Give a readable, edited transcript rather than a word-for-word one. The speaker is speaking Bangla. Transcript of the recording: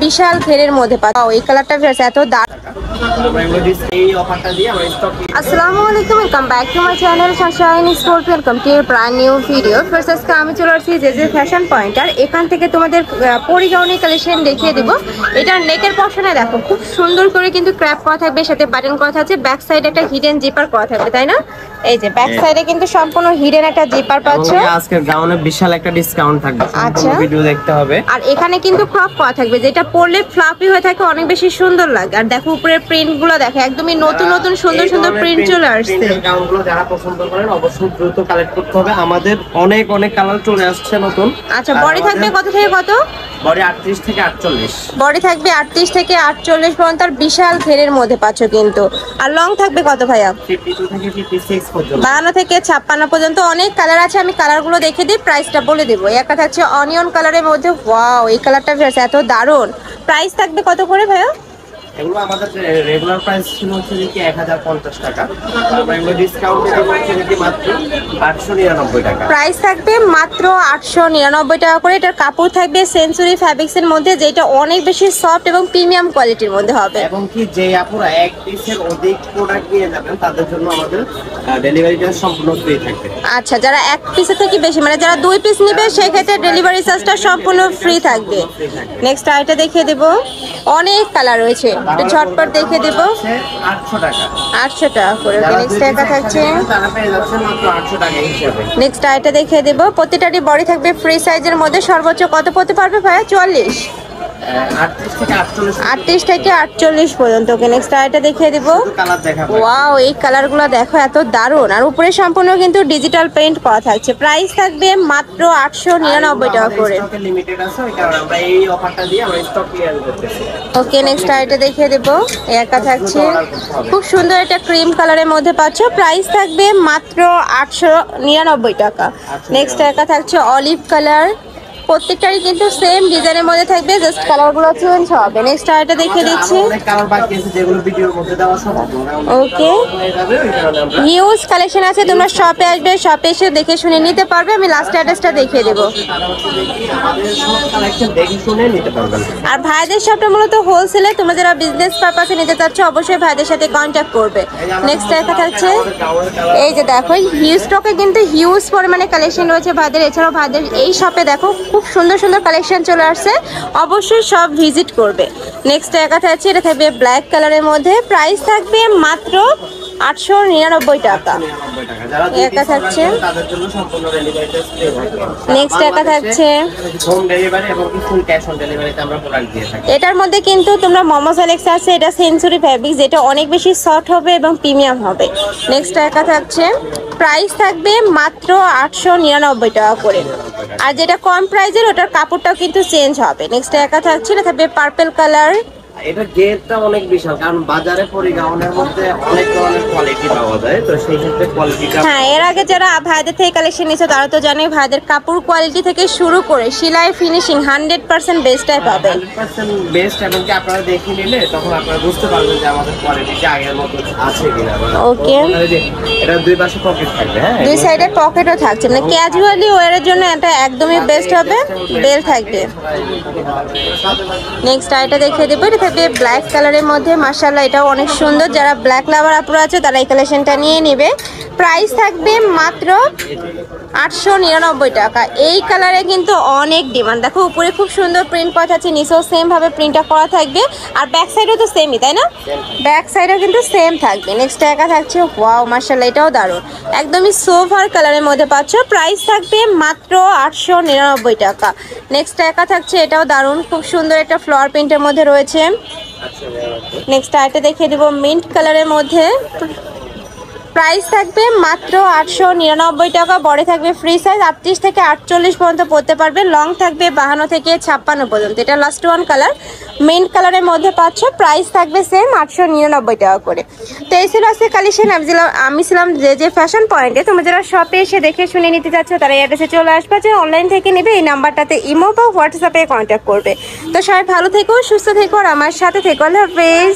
বিশাল ঘেরের মধ্যে পাচ্ছ। এই কালারটা এত দারুণ। আসসালামু আলাইকুম, welcome back to my channel Sunshine sport. Welcome to A brand new video. First আজকে আমি চলে আসছি যে ফ্যাশন পয়েন্টার। এখান থেকে তোমাদের পরিগাউনি কালেকশন দেখিয়ে দিব। এটার নেকের পশনে দেখো খুব সুন্দর করে কিন্তু ক্র্যাপ করা থাকবে, সাথে বাটন করা থাকছে, ব্যাক সাইডে একটা হিডেন জিপার করা থাকবে, তাই না? এই যে ব্যাক সাইডে কিন্তু সম্পূর্ণ হিডেন একটা জিপার পাচ্ছ। আজকের গাউনে বিশাল একটা ডিসকাউন্ট থাকবে, আচ্ছা ভিডিও দেখতে হবে। আর এখানে কিন্তু ক্রপ করা থাকবে, যেটা পরলে ফ্লাফি হয়ে থাকে, অনেক বেশি সুন্দর লাগে। আর দেখো উপরের প্রিন্ট গুলো দেখো, একদমই নতুন নতুন সুন্দর সুন্দর প্রিন্ট চলে আসছে। গাউনগুলো যারা পছন্দ করেন অবশ্যই দ্রুত কালেক্ট করতে হবে, আমাদের অনেক অনেক কালার চলে আসছে নতুন। আচ্ছা, বডি থাকবে কত থেকে কত? বডি 38 থেকে 48। বডি থাকবে 38 থেকে 48 পর্যন্ত, আর বিশাল ঘেরের মধ্যে পাচ্ছ কিন্তু। আর লং থাকবে কত ভাইয়া? 52 থেকে 56 পর্যন্ত, 52 থেকে 56 পর্যন্ত। অনেক কালার আছে, আমি কালারগুলো দেখে দিই, প্রাইসটা বলে দেবো। একটা থাকছে অনিয়ন কালারের মধ্যে, ওয়াও এই কালারটা এত দারুণ। প্রাইস থাকবে কত করে ভাইয়া? এগুলো আমাদের রেগুলার প্রাইস ছিল হচ্ছে কি 1050 টাকা, আমরা এগুলো ডিসকাউন্ট দিয়ে দিচ্ছি মাত্র 899 টাকা। প্রাইস থাকবে মাত্র 899 টাকা করে। এটার কাপড় থাকবে সেঞ্চুরি ফ্যাব্রিক্সের মধ্যে, যেটা অনেক বেশি সফট এবং প্রিমিয়াম কোয়ালিটির মধ্যে হবে। এবং কি যে আপুরা এক পিসের অধিক প্রোডাক্ট নিয়ে যাবেন তাদের জন্য আমাদের ডেলিভারি চার্জ সম্পূর্ণ ফ্রি থাকবে। আচ্ছা, যারা এক পিসের থেকে বেশি, মানে যারা 2 পিস নেবে সেই ক্ষেত্রে ডেলিভারি চার্জটা সম্পূর্ণ ফ্রি থাকবে। নেক্সট আইটা দেখিয়ে দেব, অনেক কালার রয়েছে, একটু ঝটপট দেখিয়ে দেব। 800 টাকা, 800 টাকা করে। নেক্সট টাকা থাকছে, তারা পেয়ে যাচ্ছে মাত্র 800 টাকা হিসাবে। নেক্সট আইটা দেখিয়ে দেব। প্রত্যেকটারই বডি থাকবে ফ্রি সাইজের মধ্যে। সর্বোচ্চ কত পড়তে পারবে ভাইয়া? 44, 38 থেকে 48 পর্যন্ত। ওকে, নেক্সট আইটা দেখিয়ে দিব। ওয়াও এই কালারগুলো দেখো এত দারুণ। আর উপরে সম্পূর্ণ কিন্তু ডিজিটাল পেইন্ট করা থাকছে। প্রাইস থাকবে মাত্র 899 টাকা করে। লিমিটেড আছে, ওই কারণে আমরা এই অফারটা দিয়ে আমরা স্টক ক্লিয়ার করতেছি। ওকে, নেক্সট আইটা দেখিয়ে দেব। একটা থাকছে খুব সুন্দর, একটা ক্রিম কালারের মধ্যে পাচ্ছ। প্রাইস থাকবে মাত্র 899 টাকা। নেক্সট একটা থাকছে অলিভ কালার, প্রত্যেকটারই কিন্তু সেম ডিজাইনের মধ্যে থাকবে, জাস্ট কালারগুলো চেঞ্জ হবে। নেক্সট আইটা দেখিয়ে দিচ্ছি। ওকে, হিউজ কালেকশন আছে, তোমরা শপে আসবে, শপে এসে দেখে শুনে নিতে পারবে। আমি লাস্ট অ্যাড্রেসটা দেখিয়ে দেবো। আর ভাইদের শপটা মূলত হোলসেলে, তোমরা যারা বিজনেস পারপাসে নিতে চাচ্ছ অবশ্যই ভাইদের সাথে কন্ট্যাক্ট করবে। নেক্সট একটা থাকছে, এই যে দেখো হিউজ স্টকে কিন্তু হিউজ পরিমাণে কালেকশন রয়েছে ভাইদের। এছাড়াও ভাইদের এই শপে দেখো খুব সুন্দর সুন্দর কালেকশন চলে আসছে, অবশ্যই সব ভিজিট করবে। নেক্সট একটা থাকছে, এটা থাকবে ব্ল্যাক কালারের মধ্যে। প্রাইস থাকবে মাত্র 899 টাকা। একটা থাকছে, নেক্সট একটা থাকছে, এটার মধ্যে কিন্তু তোমরা মোমোস অ্যালেক্স আছে, এটা সেঞ্চুরি ফ্যাব্রিক্স, যেটা অনেক বেশি সফট হবে এবং প্রিমিয়াম হবে। নেক্সট একটা থাকছে, প্রাইস থাকবে মাত্র 899 টাকা করে। আর যেটা কম প্রাইজের ওটার কাপড়টাও কিন্তু চেঞ্জ হবে। নেক্সট একটা থাকছে, এটা থাকবে পার্পল কালার। এটা গেটটা অনেক বিশাল, কারণ বাজারে পরিগাউনের মধ্যে অনেক ধরনের কোয়ালিটি পাওয়া যায়, তো সেই ক্ষেত্রে কোয়ালিটিটা। হ্যাঁ, এর আগে যারা ভাইদের থেকে কালেকশন নিয়েছে তারা তো জানে ভাইদের কাপড় কোয়ালিটি থেকে শুরু করে সেলাই ফিনিশিং 100% বেস্টটাই পাবে। 100% বেস্ট, এবং কি আপনারা দেখে নিলে তখন আপনারা বুঝতে পারবেন যে আমাদের কোয়ালিটিটা আগের মতো আছে কিনা। ওকে, এটা দুই পাশে পকেট থাকবে, হ্যাঁ দুই সাইডে পকেটও থাকছে, মানে ক্যাজুয়ালি ওয়্যারের জন্য এটা একদমই বেস্ট হবে। বেল থাকবে। নেক্সট আইটা দেখিয়ে দেবো, এটা থাকবে ব্ল্যাক কালারের মধ্যে। মাশাআল্লাহ, এটাও অনেক সুন্দর। যারা ব্ল্যাক লাভার আপুরা আছে তারা এই কালেকশনটা নিয়ে নেবে। প্রাইস থাকবে মাত্র 899 টাকা। এই কালারে কিন্তু অনেক ডিমান্ড। দেখো উপরে খুব সুন্দর প্রিন্ট করা আছে, নিচেও সেম ভাবে প্রিন্টটা করা থাকবে। আর ব্যাক সাইডও তো সেমই, তাই না? ব্যাক সাইডও কিন্তু সেম থাকবে। নেক্সট একা থাকছে, ওয়াও মাশাআল্লাহ, এটাও দারুণ, একদমই সোভার কালারের মধ্যে পাচ্ছ। প্রাইস থাকবে মাত্র 899 টাকা। নেক্সট একা থাকছে, এটাও দারুণ, খুব সুন্দর একটা ফ্লোয়ার প্রিন্টের মধ্যে রয়েছে। নেক্সট আইটা দেখিয়ে দেবো মিন্ট কালারের মধ্যে। প্রাইস থাকবে মাত্র 899 টাকা। বড় থাকবে ফ্রি সাইজ, 38 থেকে 48 পর্যন্ত পড়তে পারবে। লং থাকবে 52 থেকে 56 পর্যন্ত। এটা লাস্ট ওয়ান কালার, মিন্ট কালারের মধ্যে পাচ্ছ। প্রাইস থাকবে সেম 899 টাকা করে। তো এই ছিল আজকে কালেকশন। আমি ছিলাম যে ফ্যাশন পয়েন্টে। তোমরা যারা শপে এসে দেখে শুনে নিতে চাচ্ছ তারা এই অ্যাড্রেসে চলে আসবে। যে অনলাইন থেকে নেবে এই নাম্বারটাতে ইমো বা হোয়াটসঅ্যাপে কন্ট্যাক্ট করবে। তো সবাই ভালো থেকো, সুস্থ থেকো, আর আমার সাথে থেকো। আল্লাহ হাফেজ।